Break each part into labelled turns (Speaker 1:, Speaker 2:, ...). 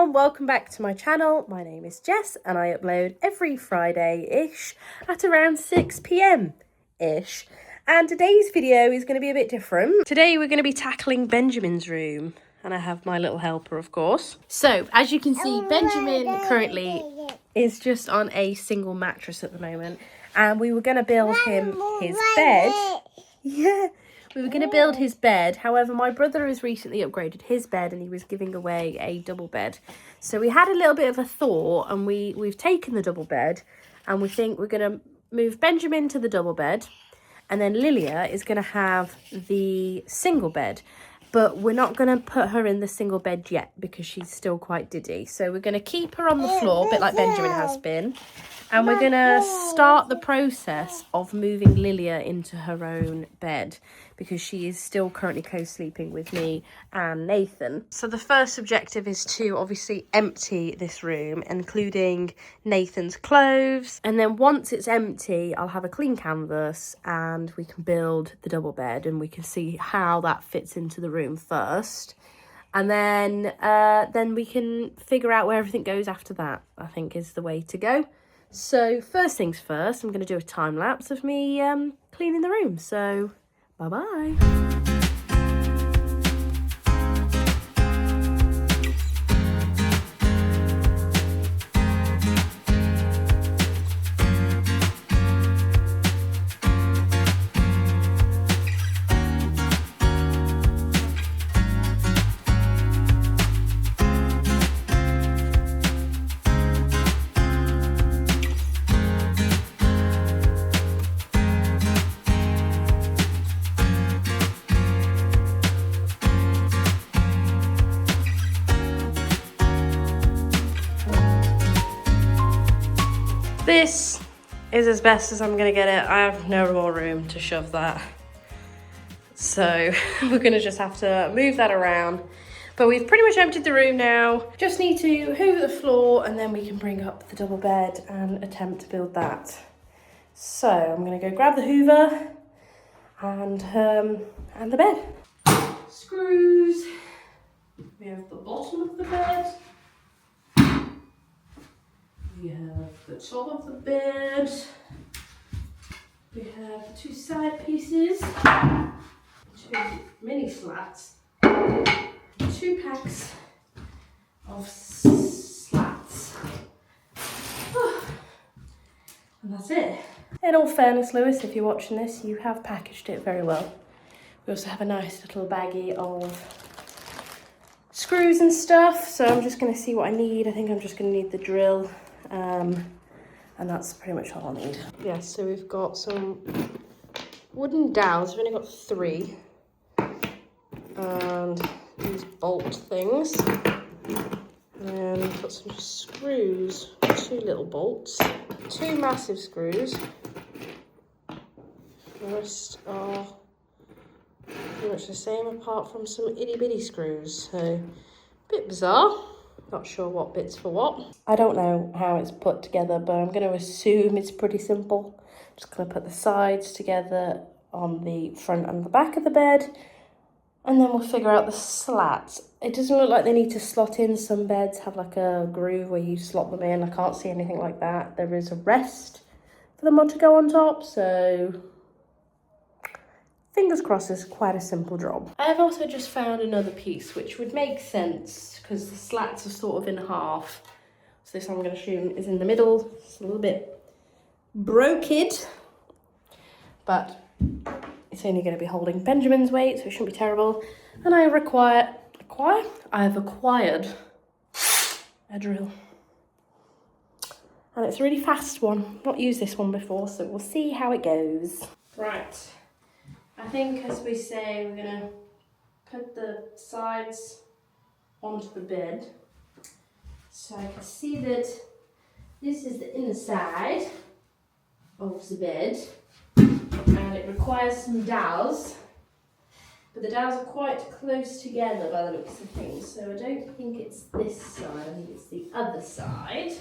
Speaker 1: everyone, welcome back to my channel. My name is Jess and I upload every Friday-ish at around 6 p.m-ish. And today's video is going to be a bit different. Today we're going to be tackling Benjamin's room. And I have my little helper, of course. So, as you can see, Benjamin currently is just on a single mattress at the moment. And we were going to build him his bed. Yeah. We were going to build his bed. However, my brother has recently upgraded his bed and he was giving away a double bed. So we had a little bit of a thought and we've taken the double bed and we think we're going to move Benjamin to the double bed. And then Lilia is going to have the single bed. But we're not going to put her in the single bed yet because she's still quite diddy. So we're going to keep her on the floor, a bit like Benjamin has been. And we're going to start the process of moving Lilia into her own bed because she is still currently co-sleeping with me and Nathan. So the first objective is to obviously empty this room, including Nathan's clothes. And then once it's empty, I'll have a clean canvas and we can build the double bed and we can see how that fits into the room first. And then we can figure out where everything goes after that, I think is the way to go. So first things first, I'm going to do a time lapse of me cleaning the room. So bye-bye. This is as best as I'm going to get it. I have no more room to shove that. So we're going to just have to move that around. But we've pretty much emptied the room now. Just need to hoover the floor and then we can bring up the double bed and attempt to build that. So I'm going to go grab the hoover and the bed. Screws. We have the bottom of the bed. We have the top of the bed. We have two side pieces, two mini slats, two packs of slats. And that's it. In all fairness, Lewis, if you're watching this, you have packaged it very well. We also have a nice little baggie of screws and stuff. So I'm just going to see what I need. I think I'm just going to need the drill. And that's pretty much all I need. Yeah, so we've got some wooden dowels. We've only got 3. And these bolt things. And we've got some screws, 2 little bolts, 2 massive screws. The rest are pretty much the same apart from some itty bitty screws. So, a bit bizarre. Not sure what bit's for what. I don't know how it's put together, but I'm going to assume it's pretty simple. Just going to put the sides together on the front and the back of the bed. And then we'll figure out the slats. It doesn't look like they need to slot in. Some beds have like a groove where you slot them in. I can't see anything like that. There is a rest for the mod to go on top, so fingers crossed, it's quite a simple job. I have also just found another piece, which would make sense because the slats are sort of in half. So this I'm going to assume is in the middle. It's a little bit broken, but it's only going to be holding Benjamin's weight, so it shouldn't be terrible. And I have acquired a drill. And it's a really fast one. Not used this one before, so we'll see how it goes. Right. I think, as we say, we're going to put the sides onto the bed. So I can see that this is the inner side of the bed. And it requires some dowels. But the dowels are quite close together by the looks of things. So I don't think it's this side, I think it's the other side.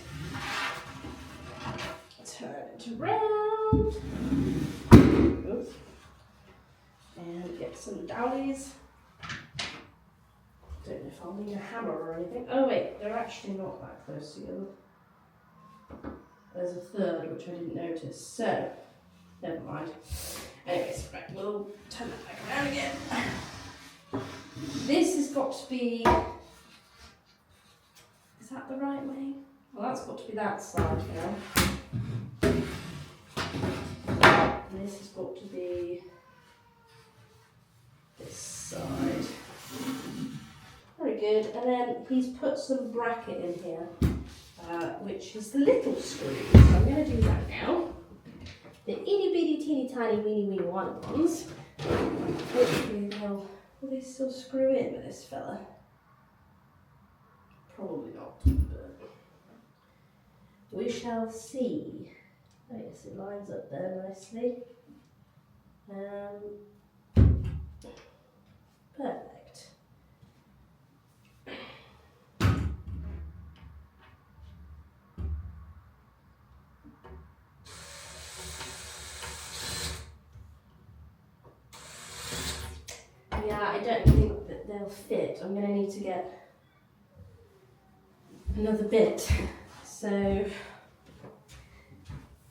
Speaker 1: Turn it around. Oops. And get some dowlies. Don't know if I'll need a hammer or anything. Oh wait, they're actually not that close together. There's a third which I didn't notice, so never mind. Anyways, right, we'll turn that back around again. This has got to be, is that the right way? Well, that's got to be that side now. And this has got to be this side. Very good. And then he's put some bracket in here, which is the little screw. So I'm going to do that now. The itty bitty teeny tiny weeny weeny ones. Hopefully will they still screw in with this fella? Probably not, but we shall see. Oh yes, it lines up there nicely. Perfect. Yeah, I don't think that they'll fit. I'm going to need to get another bit. So,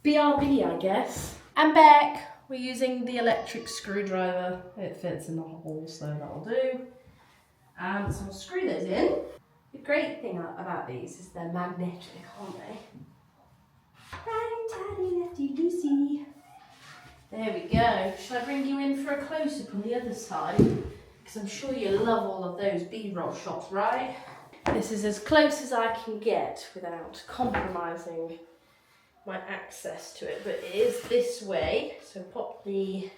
Speaker 1: BRB, I guess. I'm back. We're using the electric screwdriver. It fits in the hole, so that'll do. So I'll screw those in. The great thing about these is they're magnetic, aren't they? Righty tighty, lefty loosey. There we go. Shall I bring you in for a close-up on the other side? Because I'm sure you love all of those B-roll shots, right? This is as close as I can get without compromising my access to it, but it is this way. So pop the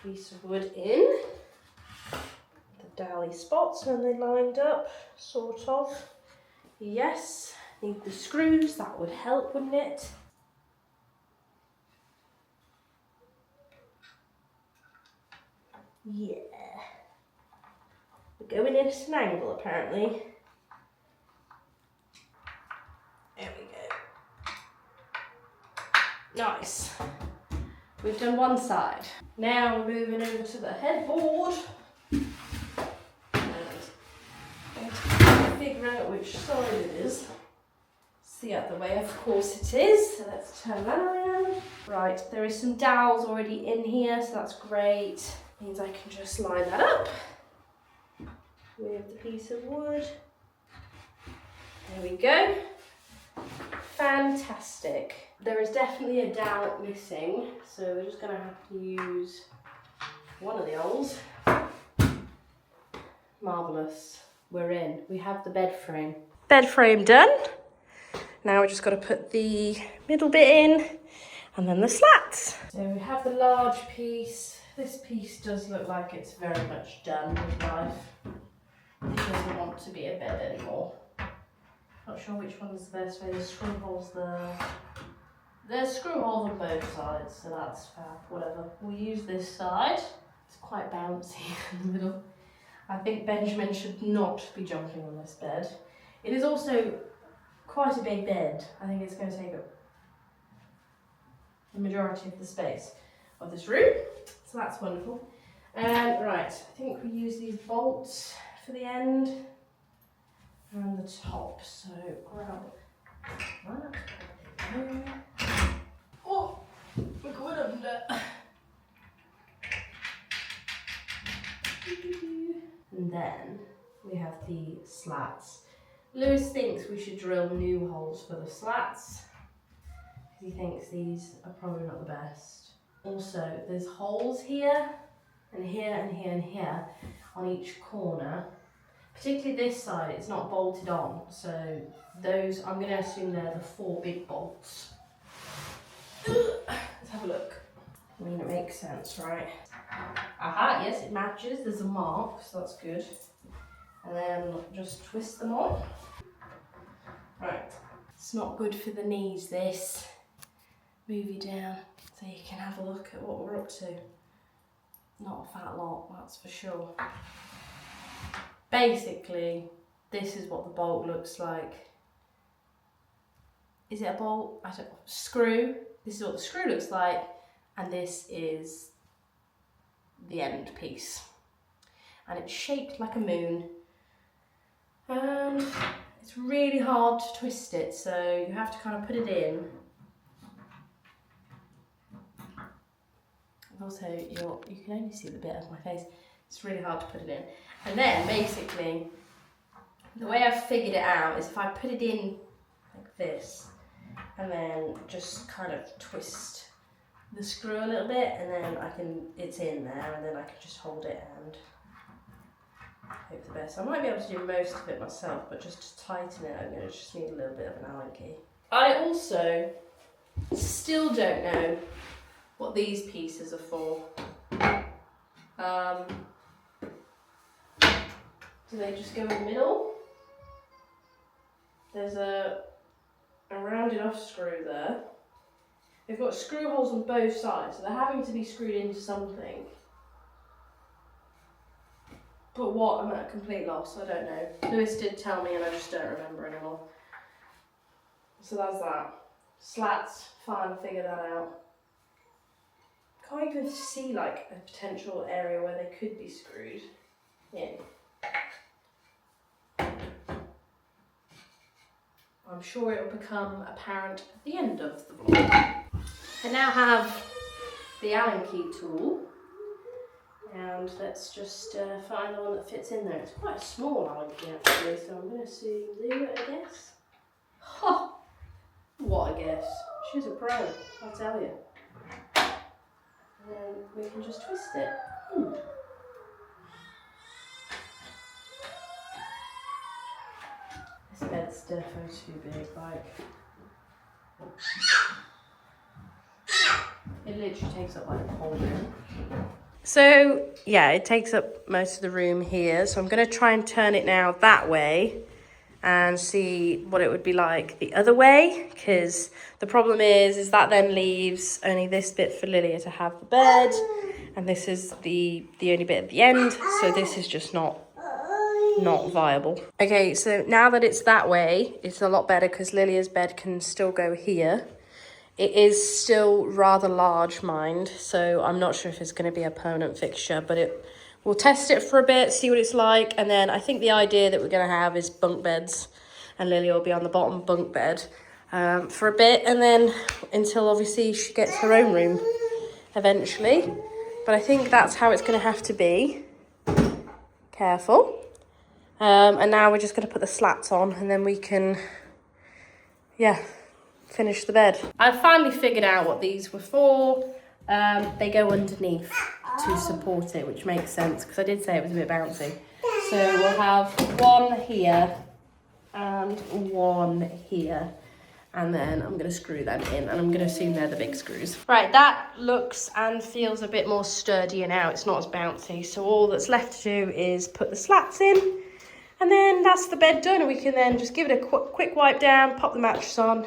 Speaker 1: piece of wood in. The dowly spots when they lined up, sort of. Yes, need the screws, that would help, wouldn't it? Yeah. We're going in at an angle, apparently. There we go. Nice. We've done one side. Now we're moving over to the headboard. And figure out which side it is. It's the other way, of course it is. So let's turn that around. Right, there is some dowels already in here, so that's great. Means I can just line that up with the piece of wood. There we go. Fantastic. There is definitely a dowel missing, so we're just going to have to use one of the old. Marvellous. We're in. We have the bed frame. Bed frame done. Now we've just got to put the middle bit in and then the slats. So we have the large piece. This piece does look like it's very much done with life. It doesn't want to be a bed anymore. Not sure which one's the best way. There's screw holes there. There's screw holes on both sides, so that's fab, whatever. We'll use this side. It's quite bouncy in the middle. I think Benjamin should not be jumping on this bed. It is also quite a big bed. I think it's going to take up the majority of the space of this room. So that's wonderful. Right, I think we use these bolts for the end and the top. So grab that. Oh, we're going under. And then we have the slats. Lewis thinks we should drill new holes for the slats because he thinks these are probably not the best. Also, there's holes here and here and here and here on each corner. Particularly this side, it's not bolted on, so those, I'm going to assume they're the 4 big bolts. Let's have a look. I mean, it makes sense, right? Aha, yes, it matches. There's a mark, so that's good. And then just twist them on. Right. It's not good for the knees, this. Move you down so you can have a look at what we're up to. Not a fat lot, that's for sure. Basically, this is what the bolt looks like. Is it a bolt? I don't know. Screw. This is what the screw looks like. And this is the end piece. And it's shaped like a moon. And it's really hard to twist it, so you have to kind of put it in. Also, you can only see the bit of my face. It's really hard to put it in. And then basically, the way I've figured it out is if I put it in like this, and then just kind of twist the screw a little bit, and then it's in there, and then I can just hold it and hope for the best. I might be able to do most of it myself, but just to tighten it, I'm going to just need a little bit of an Allen key. I also still don't know what these pieces are for. Do they just go in the middle? There's a rounded off screw there. They've got screw holes on both sides, so they're having to be screwed into something. But what? I'm at a complete loss, I don't know. Lewis did tell me and I just don't remember anymore. So that's that. Slats, fine, figure that out. Can't even see like a potential area where they could be screwed in. I'm sure it will become apparent at the end of the vlog. I now have the Allen key tool, and let's just find the one that fits in there. It's quite a small Allen key actually, so I'm going to assume Lou, I guess. Ha! What a guess. She's a pro, I'll tell you. And we can just twist it. This bed's definitely too big, like. It literally takes up like the whole room. So yeah, it takes up most of the room here. So I'm going to try and turn it now that way and see what it would be like the other way, because the problem is that then leaves only this bit for Lilia to have the bed, and this is the only bit at the end, so this is just not viable. Okay, so now that it's that way, it's a lot better because Lilia's bed can still go here. It is still rather large, mind, so I'm not sure if it's going to be a permanent fixture, but we'll test it for a bit, see what it's like, and then I think the idea that we're going to have is bunk beds, and Lilia will be on the bottom bunk bed for a bit, and then until obviously she gets her own room eventually. But I think that's how it's going to have to be. Careful. And now we're just going to put the slats on, and then we can, finish the bed. I've finally figured out what these were for. They go underneath to support it, which makes sense because I did say it was a bit bouncy. So we'll have one here and one here, and then I'm going to screw them in, and I'm going to assume they're the big screws. Right, that looks and feels a bit more sturdier now. It's not as bouncy, so all that's left to do is put the slats in, and then that's the bed done, and we can then just give it a quick wipe down, pop the mattress on,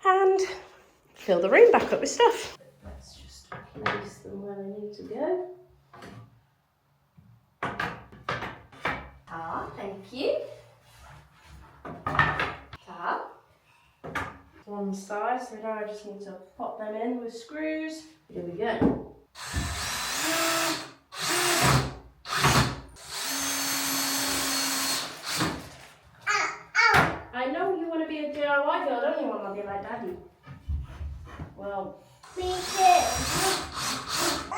Speaker 1: and fill the room back up with stuff. Let's just place them where they need to go. Thank you. One side, so now I just need to pop them in with screws. Here we go. I know you want to be a DIY girl, don't you want to be like Daddy? Well, me too.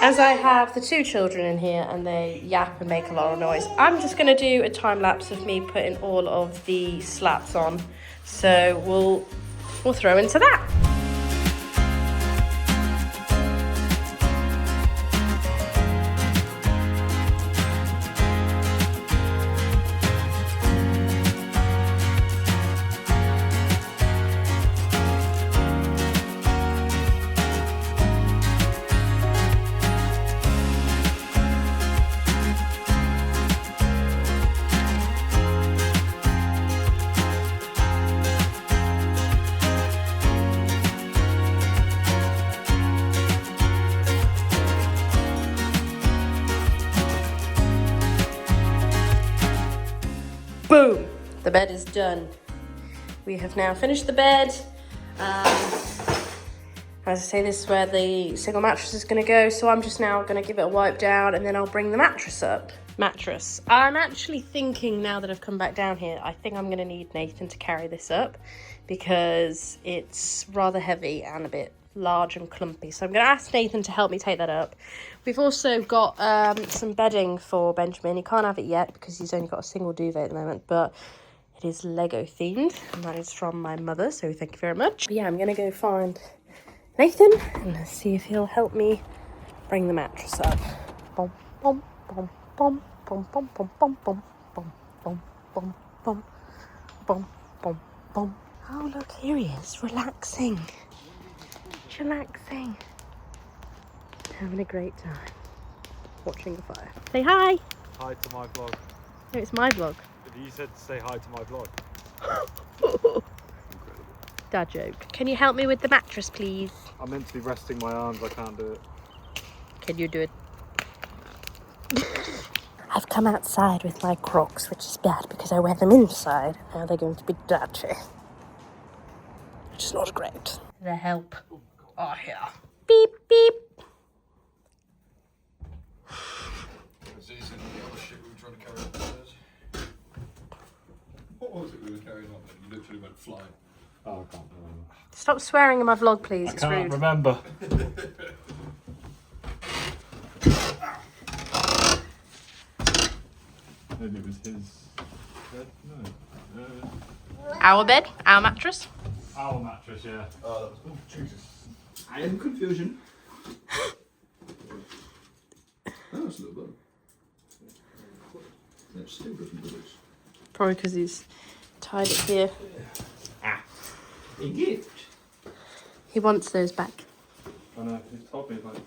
Speaker 1: As I have the two children in here and they yap and make a lot of noise, I'm just going to do a time lapse of me putting all of the slats on. So we'll throw into that. Boom! The bed is done. We have now finished the bed. As I say, this is where the single mattress is going to go, so I'm just now going to give it a wipe down and then I'll bring the mattress up. mattress. I'm actually thinking, now that I've come back down here, I think I'm going to need Nathan to carry this up because it's rather heavy and a bit large and clumpy. So I'm going to ask Nathan to help me take that up. We've also got some bedding for Benjamin. He can't have it yet because he's only got a single duvet at the moment, but it is Lego themed and that is from my mother, so thank you very much. But yeah, I'm going to go find Nathan and see if he'll help me bring the mattress up. Bom, bom, bom, bom, bom, bom, bom, bom, bom, bom, bom, bom, bom, bom, bom, bom. Oh, look, here he is, relaxing. He's relaxing. Having a great time. Watching the fire. Say hi.
Speaker 2: Hi to my vlog.
Speaker 1: No, it's my vlog.
Speaker 2: You said to say hi to my vlog.
Speaker 1: Incredible. Dad joke. Can you help me with the mattress, please?
Speaker 2: I'm meant to be resting my arms, I can't do it.
Speaker 1: Can you do it? I've come outside with my Crocs, which is bad because I wear them inside. Now they're going to be dirty. Which is not great. The help are here. Beep, beep.
Speaker 3: It's easy than the other shit we were trying to carry upstairs. What was it we were carrying up and you literally went flying?
Speaker 2: Oh, I can't remember.
Speaker 1: Stop swearing in my vlog, please.
Speaker 2: I
Speaker 1: It's
Speaker 2: can't
Speaker 1: rude.
Speaker 2: remember. Maybe it was his bed? No.
Speaker 1: Our bed, our mattress.
Speaker 2: Our mattress, yeah.
Speaker 3: Oh, that was. Oh, Jesus. I am confusion. Oh, that's a little better. That still doesn't do it.
Speaker 1: Probably because he's tied it here.
Speaker 3: A gift.
Speaker 1: He wants those back.
Speaker 2: I know, he's told me like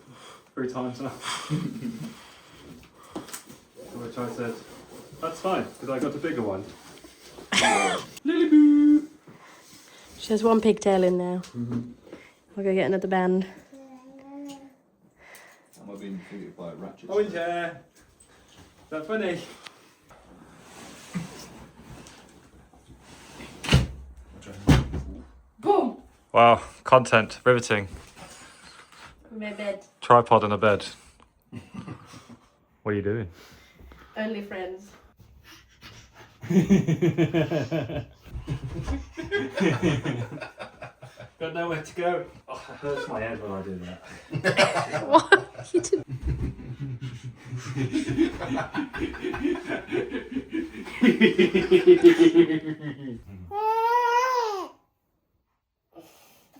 Speaker 2: 3 times now. Which I said, that's fine, because I got a bigger one.
Speaker 3: Lily boo.
Speaker 1: She has one pigtail in now. I'll go get another band.
Speaker 3: Am I being defeated by a ratchet?
Speaker 2: Oh, yeah. Is that funny?
Speaker 1: Boom!
Speaker 2: Wow, content, riveting.
Speaker 1: My bed.
Speaker 2: Tripod and a bed. What are you doing?
Speaker 1: Only friends.
Speaker 2: Got nowhere to go. Oh, it hurts my head when I do that.
Speaker 1: What? You didn't.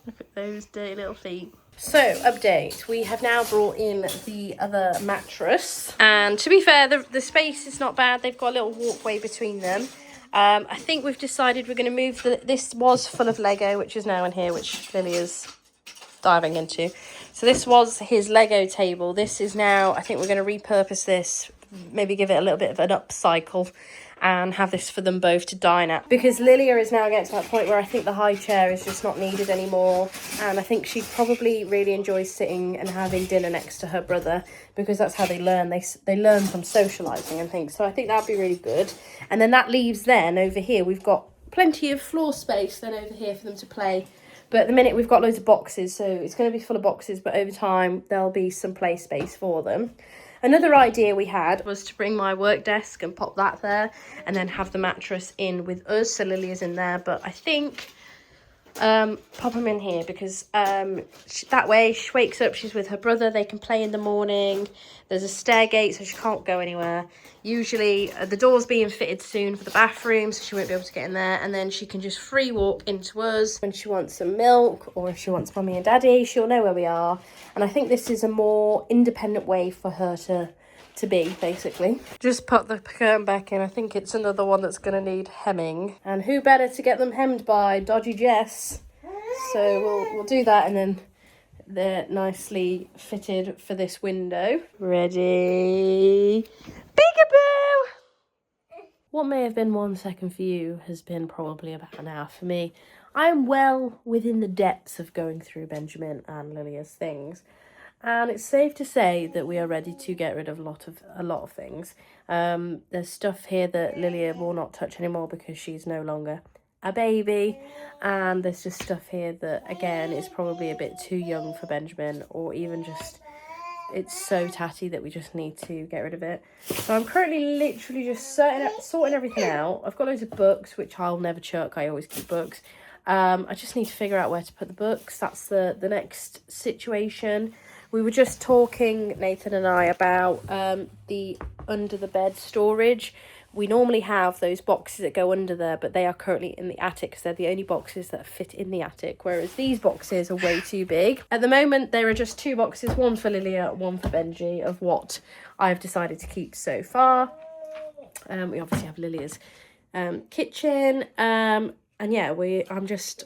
Speaker 1: Look at those dirty little feet. So, update. We have now brought in the other mattress. And to be fair, the space is not bad. They've got a little walkway between them. I think we've decided we're going to move this was full of Lego, which is now in here, which Lily is diving into. So this was his Lego table. This is now, I think we're going to repurpose this, maybe give it a little bit of an upcycle and have this for them both to dine at. Because Lilia is now getting to that point where I think the high chair is just not needed anymore. And I think she probably really enjoys sitting and having dinner next to her brother because that's how they learn. They learn from socialising and things. So I think that'd be really good. And then that leaves then over here, we've got plenty of floor space then over here for them to play. But at the minute we've got loads of boxes, so it's going to be full of boxes, but over time there'll be some play space for them. Another idea we had was to bring my work desk and pop that there and then have the mattress in with us. So Lily is in there, but I think pop them in here because that way she wakes up, she's with her brother, they can play in the morning. There's a stair gate so she can't go anywhere. Usually the door's being fitted soon for the bathroom so she won't be able to get in there, and then she can just free walk into us when she wants some milk, or if she wants mummy and daddy, she'll know where we are. And I think this is a more independent way for her to be, basically. Just put the curtain back in. I think it's another one that's going to need hemming. And who better to get them hemmed by Dodgy Jess? So we'll do that, and then they're nicely fitted for this window. Ready? Peekaboo! What may have been 1 second for you has been probably about an hour for me. I am well within the depths of going through Benjamin and Lilia's things. And it's safe to say that we are ready to get rid of a lot of things. There's stuff here that Lilia will not touch anymore because she's no longer a baby. And there's just stuff here that, again, is probably a bit too young for Benjamin, or even just it's so tatty that we just need to get rid of it. So I'm currently literally just sorting everything out. I've got loads of books, which I'll never chuck. I always keep books. I just need to figure out where to put the books. That's the next situation. We were just talking, Nathan and I, about the under the bed storage. We normally have those boxes that go under there, but they are currently in the attic because they're the only boxes that fit in the attic, whereas these boxes are way too big. At the moment, there are just 2 boxes, one for Lilia, one for Benji, of what I've decided to keep so far. We obviously have Lilia's kitchen, and yeah, I'm just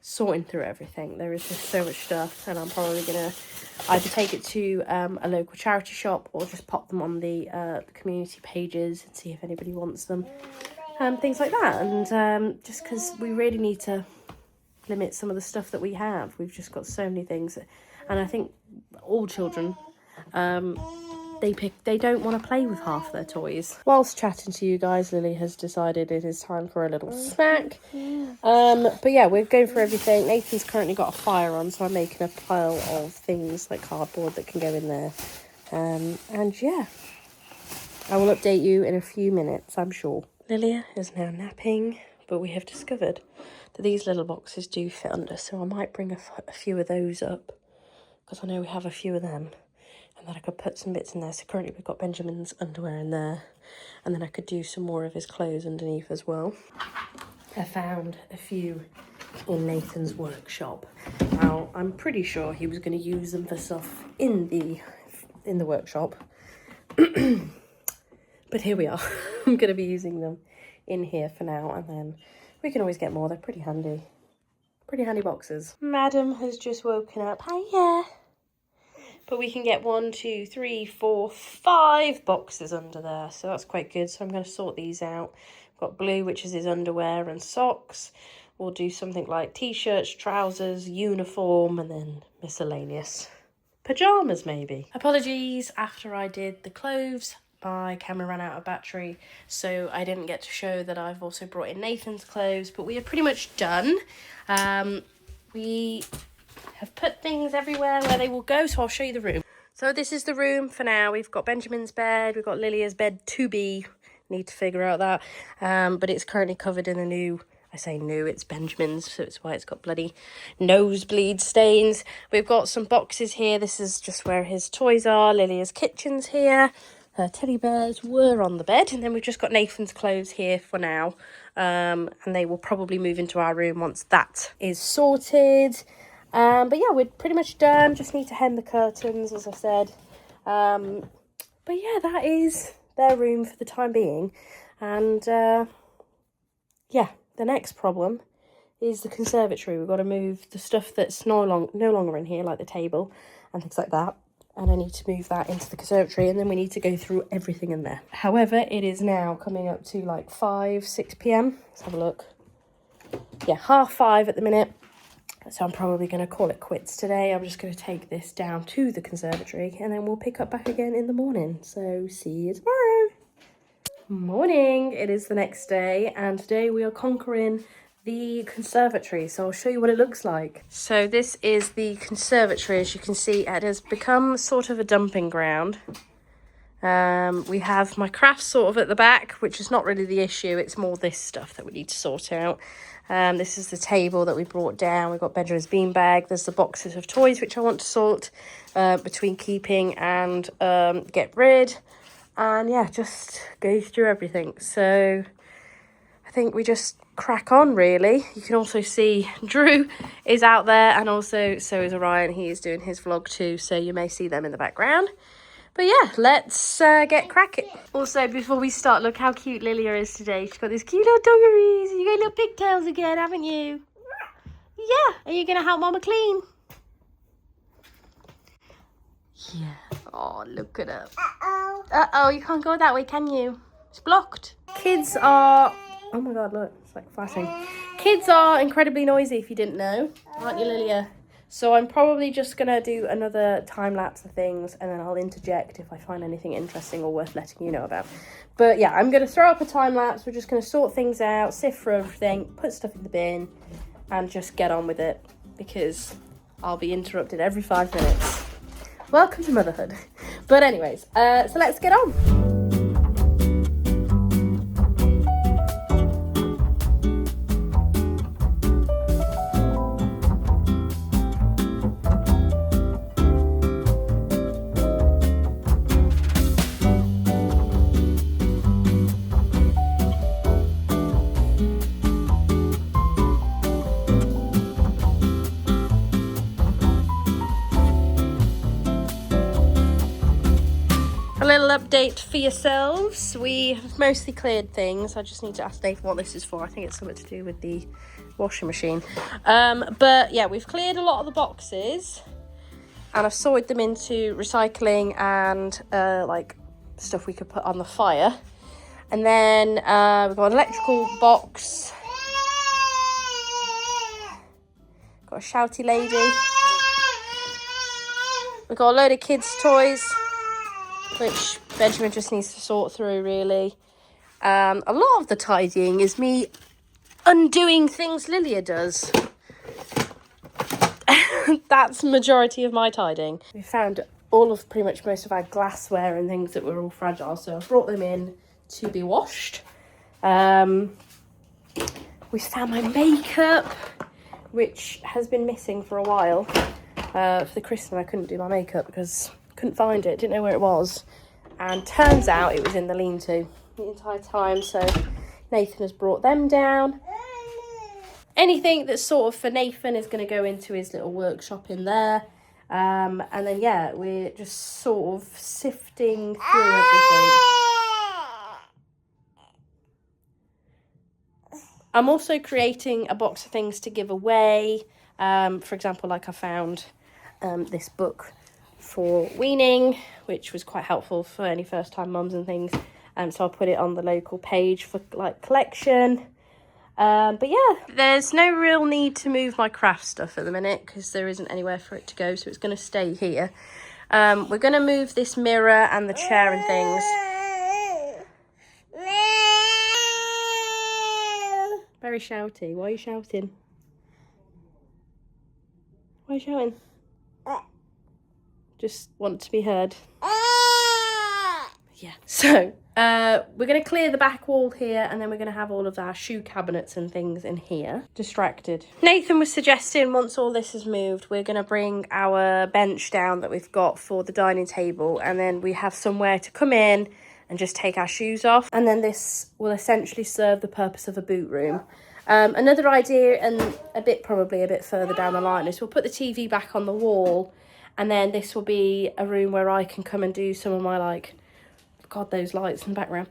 Speaker 1: sorting through everything. There is just so much stuff, and I'm probably gonna either take it to a local charity shop or just pop them on the community pages and see if anybody wants them, things like that. And just because we really need to limit some of the stuff that we have. We've just got so many things, and I think all children they don't want to play with half their toys. Whilst chatting to you guys, Lily has decided it is time for a little snack. But yeah, we're going through everything. Nathan's currently got a fire on, so I'm making a pile of things like cardboard that can go in there. And yeah, I will update you in a few minutes, I'm sure. Lilia is now napping, but we have discovered that these little boxes do fit under, so I might bring a few of those up, because I know we have a few of them. And then I could put some bits in there. So currently we've got Benjamin's underwear in there. And then I could do some more of his clothes underneath as well. I found a few in Nathan's workshop. Now, I'm pretty sure he was going to use them for stuff in the workshop. But here we are. I'm going to be using them in here for now. And then we can always get more. They're pretty handy. Pretty handy boxes. Madam has just woken up. Hiya. But we can get 1, 2, 3, 4, 5 boxes under there. So that's quite good. So I'm going to sort these out. I've got blue, which is his underwear and socks. We'll do something like t-shirts, trousers, uniform, and then miscellaneous. Pyjamas, maybe. Apologies, after I did the clothes, my camera ran out of battery. So I didn't get to show that I've also brought in Nathan's clothes. But we are pretty much done. We have put things everywhere where they will go, so I'll show you the room. So this is the room for now. We've got Benjamin's bed, we've got Lilia's bed to be, need to figure out that, but it's currently covered in a new, I say new, it's Benjamin's, so it's why it's got bloody nosebleed stains. We've got some boxes here. This is just where his toys are. Lilia's kitchen's here. Her teddy bears were on the bed, and then we've just got Nathan's clothes here for now, and they will probably move into our room once that is sorted. But yeah, we're pretty much done. Just need to hem the curtains, as I said. But yeah, that is their room for the time being. And yeah, the next problem is the conservatory. We've got to move the stuff that's no longer in here, like the table and things like that. And I need to move that into the conservatory, and then we need to go through everything in there. However, it is now coming up to like 5, 6 p.m. Let's have a look. Yeah, 4:30 at the minute. So I'm probably going to call it quits today. I'm just going to take this down to the conservatory, and then we'll pick up back again in the morning. So see you tomorrow. Morning. It is the next day, and today we are conquering the conservatory. So I'll show you what it looks like. So this is the conservatory. As you can see, it has become sort of a dumping ground. We have my crafts sort of at the back, which is not really the issue. It's more this stuff that we need to sort out. This is the table that we brought down. We've got Benjamin's beanbag. There's the boxes of toys, which I want to sort between keeping and get rid. And yeah, just go through everything. So I think we just crack on, really. You can also see Drew is out there, and also so is Orion. He is doing his vlog too, so you may see them in the background. But yeah, let's get cracking. Also, before we start, look how cute Lilia is today. She's got these cute little dungarees. You got little pigtails again, haven't you? Yeah. Are you going to help Mama clean? Yeah. Oh, look at her. Uh-oh. Uh-oh, you can't go that way, can you? It's blocked. Kids are... Oh my God, look. It's like flashing. Kids are incredibly noisy, if you didn't know. Aren't you, Lilia? So I'm probably just going to do another time lapse of things, and then I'll interject if I find anything interesting or worth letting you know about. But yeah, I'm going to throw up a time lapse. We're just going to sort things out, sift through everything, put stuff in the bin, and just get on with it, because I'll be interrupted every 5 minutes. welcome to motherhood. But anyways, so let's get on. A little update for yourselves. We have mostly cleared things. I just need to ask Nathan what this is for. I think it's something to do with the washing machine. But yeah, we've cleared a lot of the boxes and I've sorted them into recycling and like stuff we could put on the fire. And then we've got an electrical box. Got a shouty lady. We've got a load of kids' toys, which Benjamin just needs to sort through, really. A lot of the tidying is me undoing things Lilia does. That's the majority of my tidying. We found all of pretty much most of our glassware and things that were all fragile, so I've brought them in to be washed. We found my makeup, which has been missing for a while. For the christening, I couldn't do my makeup because I couldn't find it, didn't know where it was. And turns out it was in the lean-to the entire time, so Nathan has brought them down. Anything that's sort of for Nathan is going to go into his little workshop in there. And then, yeah, we're just sort of sifting through everything. I'm also creating a box of things to give away. For example, like I found this book for weaning, which was quite helpful for any first-time mums and things. So I'll put it on the local page for like collection. But yeah, there's no real need to move my craft stuff at the minute because there isn't anywhere for it to go, so it's going to stay here. We're going to move this mirror and the chair and things. Very shouty. Why are you shouting? Why are you shouting? Just want to be heard. Yeah, so we're going to clear the back wall here and then we're going to have all of our shoe cabinets and things in here. Distracted. Nathan was suggesting once all this is moved, we're going to bring our bench down that we've got for the dining table, and then we have somewhere to come in and just take our shoes off. And then this will essentially serve the purpose of a boot room. Another idea, and probably a bit further down the line, is we'll put the TV back on the wall, and then this will be a room where I can come and do some of my, like, God, those lights in the background.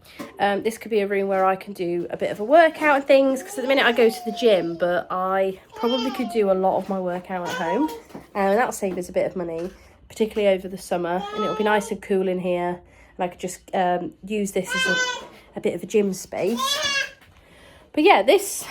Speaker 1: This could be a room where I can do a bit of a workout and things, because at the minute I go to the gym, but I probably could do a lot of my workout at home, and that'll save us a bit of money, particularly over the summer, and it'll be nice and cool in here, and I could just use this as a bit of a gym space. But yeah, this...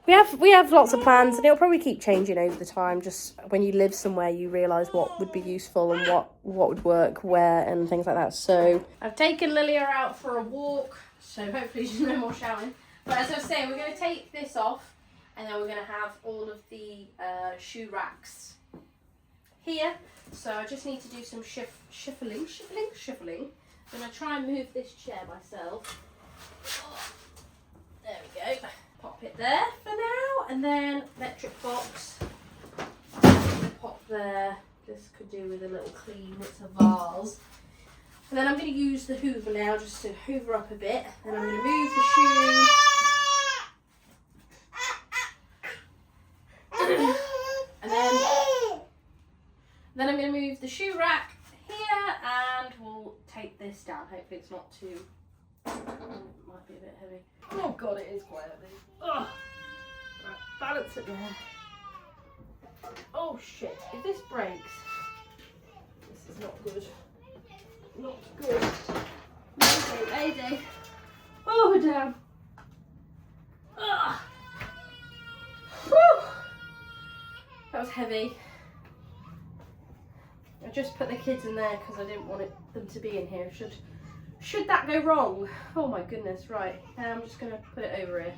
Speaker 1: We have lots of plans, and it'll probably keep changing over the time. Just when you live somewhere, you realise what would be useful and what would work where and things like that. So I've taken Lilia out for a walk, so hopefully she's no more shouting. But as I was saying, we're going to take this off, and then we're going to have all of the shoe racks here. So I just need to do some shuffling. I'm going to try and move this chair myself. There we go. Pop it there for now, and then electric box. Pop there. This could do with a little clean. It's a vase. And then I'm going to use the Hoover now just to hoover up a bit. Then I'm going to move the shoe. And then I'm going to move the shoe rack here, and we'll take this down. Hopefully it's not too... might be a bit heavy. Oh God, it is quite heavy. Oh. Right, balance it there. Oh shit, if this breaks, this is not good. Not good. Mayday. Oh, we're down. Whew. That was heavy. I just put the kids in there because I didn't want them to be in here. Should that go wrong? Oh my goodness, right. Now I'm just going to put it over here.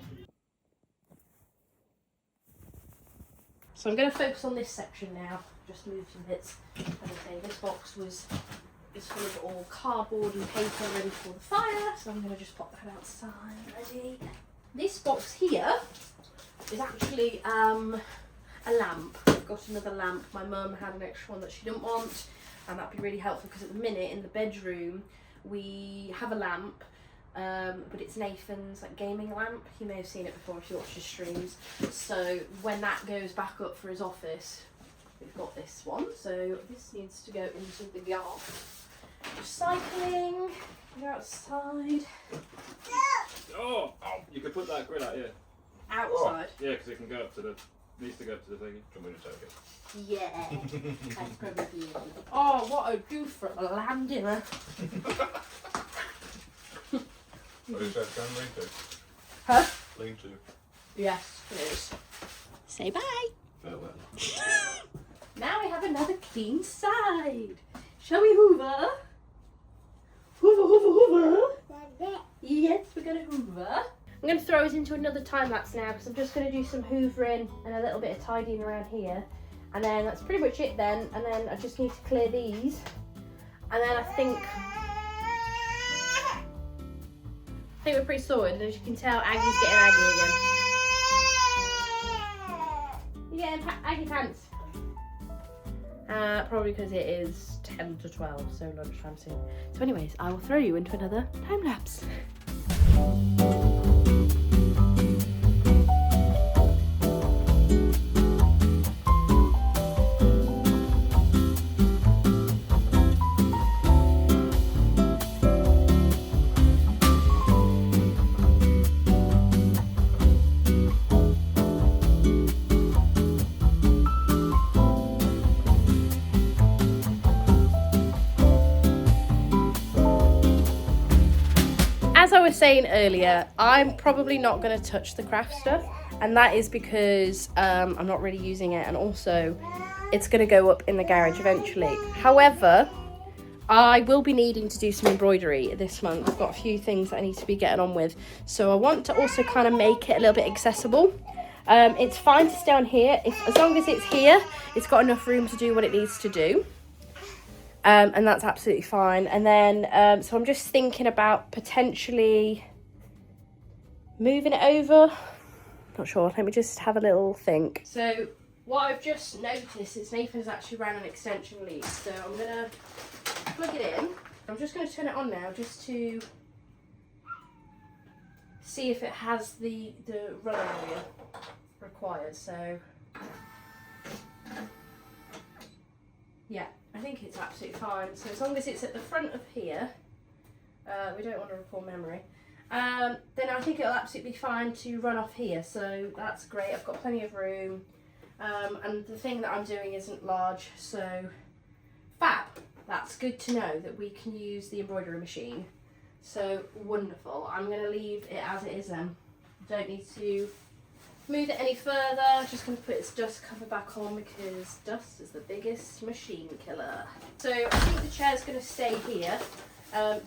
Speaker 1: So I'm going to focus on this section now. Just move some bits. As I say, this box is full of all cardboard and paper ready for the fire. So I'm going to just pop that outside ready. This box here is actually a lamp. I've got another lamp. My mum had an extra one that she didn't want, and that'd be really helpful because at the minute in the bedroom we have a lamp, but it's Nathan's like gaming lamp. You may have seen it before if you watch his streams. So when that goes back up for his office, we've got this one. So this needs to go into the yard. Recycling. Go outside.
Speaker 2: Oh, you could put that grill out here.
Speaker 1: Outside.
Speaker 2: Yeah, because it can go up to the. Needs to go up to the thingy. Do you want me to take it?
Speaker 1: Yeah. That's probably. Oh, what a goof for a lamb dinner.
Speaker 3: What is that going lean to?
Speaker 1: Huh?
Speaker 3: Lean to.
Speaker 1: Yes, it is. Say bye.
Speaker 3: Farewell.
Speaker 1: Now we have another clean side. Shall we hoover? Hoover, hoover, hoover. Yes, we're going to hoover. I'm going to throw us into another time lapse now because I'm just going to do some hoovering and a little bit of tidying around here. And then that's pretty much it then. And then I just need to clear these. And then I think we're pretty sorted. And as you can tell, Aggie's getting Aggie again. You getting Aggie pants? Probably because it is 10 to 12, so lunchtime soon. So anyways, I will throw you into another time lapse. As I was saying earlier, I'm probably not going to touch the craft stuff, and that is because I'm not really using it, and also it's going to go up in the garage eventually. However, I will be needing to do some embroidery this month. I've got a few things that I need to be getting on with, so I want to also kind of make it a little bit accessible. It's fine to stay on here, as long as it's here, it's got enough room to do what it needs to do. And that's absolutely fine. And then, so I'm just thinking about potentially moving it over. Not sure, let me just have a little think. So what I've just noticed is Nathan's actually ran an extension lead. So I'm gonna plug it in. I'm just gonna turn it on now just to see if it has the run area required. So yeah, I think it's absolutely fine. So as long as it's at the front of here, we don't want to recall memory, then I think it'll absolutely be fine to run off here. So that's great, I've got plenty of room. And the thing that I'm doing isn't large, so fab. That's good to know that we can use the embroidery machine. So wonderful. I'm going to leave it as it is then. Don't need to move it any further. Just going to put its dust cover back on because dust is the biggest machine killer. So I think the chair's going to stay here.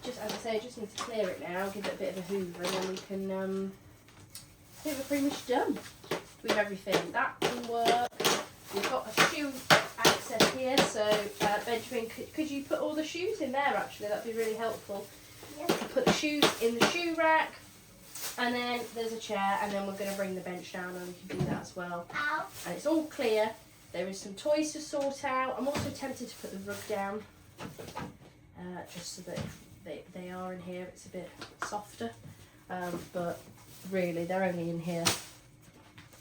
Speaker 1: Just as I say, I just need to clear it now, give it a bit of a hoover, and then we can, I think we're pretty much done with everything. That can work. We've got a shoe access here, so Benjamin, could you put all the shoes in there actually? That'd be really helpful. Yes. Put the shoes in the shoe rack. And then there's a chair, and then we're going to bring the bench down, and we can do that as well. Ow. And it's all clear. There is some toys to sort out. I'm also tempted to put the rug down, just so that if they are in here, it's a bit softer. But really, they're only in here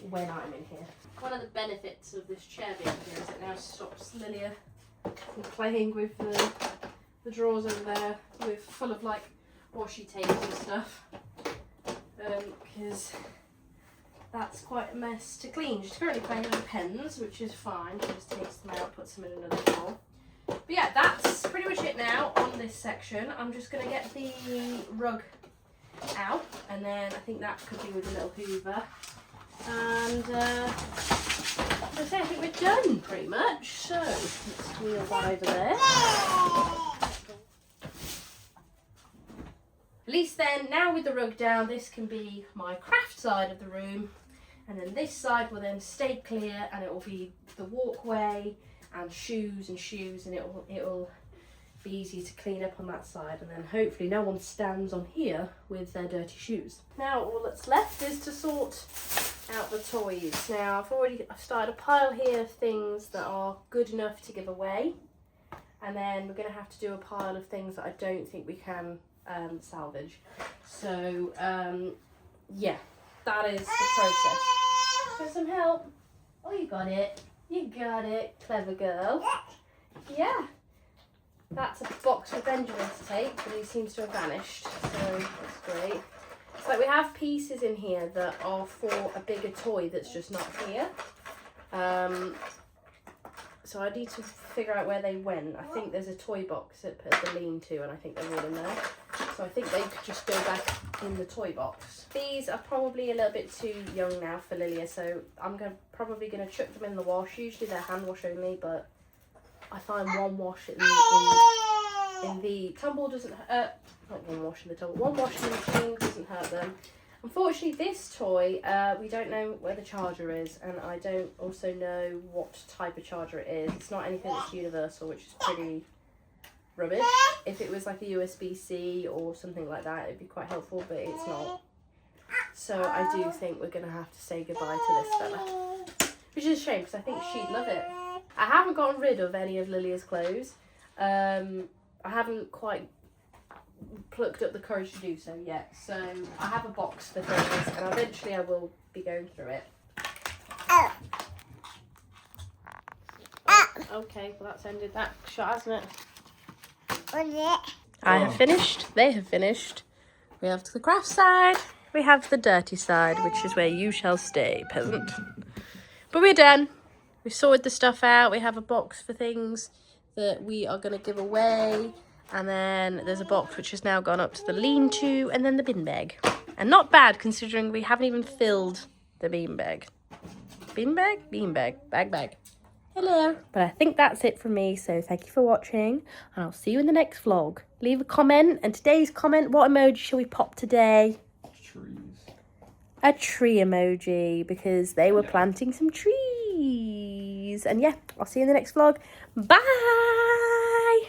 Speaker 1: when I'm in here. One of the benefits of this chair being here is it now stops Lilia from playing with the drawers over there, full of like washi tape and stuff. Because that's quite a mess to clean. She's currently playing with pens, which is fine. She just takes them out, puts them in another drawer. But yeah, that's pretty much it now on this section. I'm just going to get the rug out, and then I think that could be with a little hoover. And as I say, I think we're done pretty much. So let's wheel that over there. At least then, now with the rug down, this can be my craft side of the room, And then this side will then stay clear, and it will be the walkway and shoes, and it'll be easy to clean up on that side, and then hopefully no one stands on here with their dirty shoes. Now all that's left is to sort out the toys. Now I've started a pile here of things that are good enough to give away, and then we're going to have to do a pile of things that I don't think we can salvage. So yeah, that is the process. For some help. Oh, you got it. You got it, clever girl. Yeah. That's a box for Benjamin to take, but he seems to have vanished, so that's great. It's like we have pieces in here that are for a bigger toy that's just not here. So I need to figure out where they went. I think there's a toy box at the lean-to, and I think they're all in there. So I think they could just go back in the toy box. These are probably a little bit too young now for Lilia, so I'm probably going to chuck them in the wash. Usually they're hand wash only, but I find one wash in the tumble doesn't hurt. Not one wash in the tumble. One wash in the machine doesn't hurt them. Unfortunately, this toy, we don't know where the charger is, and I don't also know what type of charger it is. It's not anything that's universal, which is pretty rubbish. If it was like a USB-C or something like that, it'd be quite helpful, but it's not. So I do think we're going to have to say goodbye to this fella, which is a shame because I think she'd love it. I haven't gotten rid of any of Lilia's clothes. I haven't quite plucked up the courage to do so yet. So I have a box for things, and eventually I will be going through it. Okay, well that's ended that shot, hasn't it? I have finished. They have finished. We have the craft side. We have the dirty side, which is where you shall stay, peasant. But we're done. We've sorted the stuff out. We have a box for things that we are going to give away. And then there's a box which has now gone up to the lean-to, and then the bin bag. And not bad considering we haven't even filled the bean bag. Bean bag? Bean bag. Bag. Hello. But I think that's it from me. So thank you for watching, and I'll see you in the next vlog. Leave a comment. And today's comment, what emoji shall we pop today?
Speaker 2: Trees.
Speaker 1: A tree emoji, because they were planting some trees. And yeah, I'll see you in the next vlog. Bye.